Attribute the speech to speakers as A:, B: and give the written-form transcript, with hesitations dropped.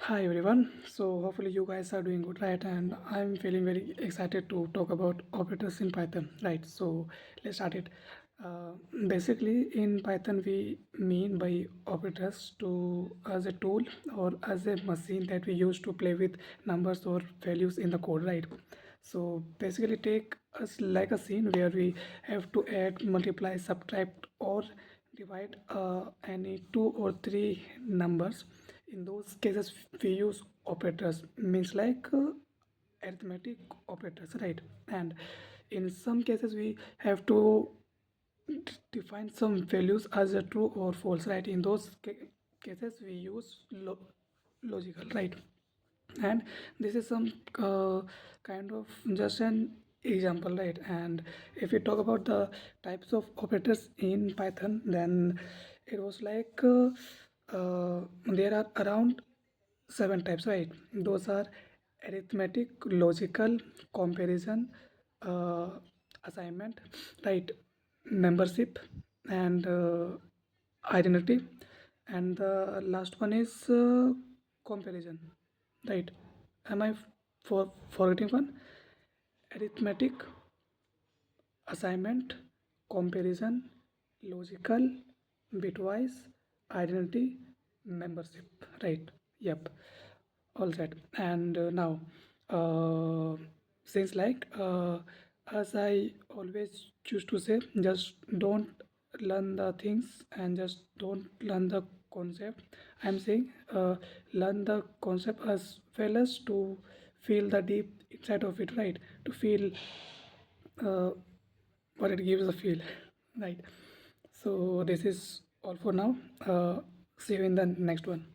A: Hi everyone. So hopefully you guys are doing good, right? And I'm feeling very excited to talk about operators in Python, right? So let's start it. Uh, Basically, in Python, we mean by operators to as a tool or as a machine that we use to play with numbers or values in the code, right? So basically, take us like a scene where we have to add, multiply, subtract, or divide any two or three numbers. In those cases we use operators, means like arithmetic operators, right? And in some cases we have to define some values as a true or false, right? In those cases we use logical, right? And this is some kind of just an example, right? And if we talk about the types of operators in Python, then it was like there are around seven types, right? Those are arithmetic, logical, comparison, uh, assignment, right? Membership, and identity, and the last one is comparison, right? Am I forgetting one? Arithmetic, assignment, comparison, logical, bitwise, identity, membership, right? Yep, all set. And now, uh, since like as I always choose to say, just don't learn the things and just don't learn the concept. I'm saying learn the concept as well as to feel the deep inside of it, right? To feel uh, what it gives a feel, right? So this is all for now. See you in the next one.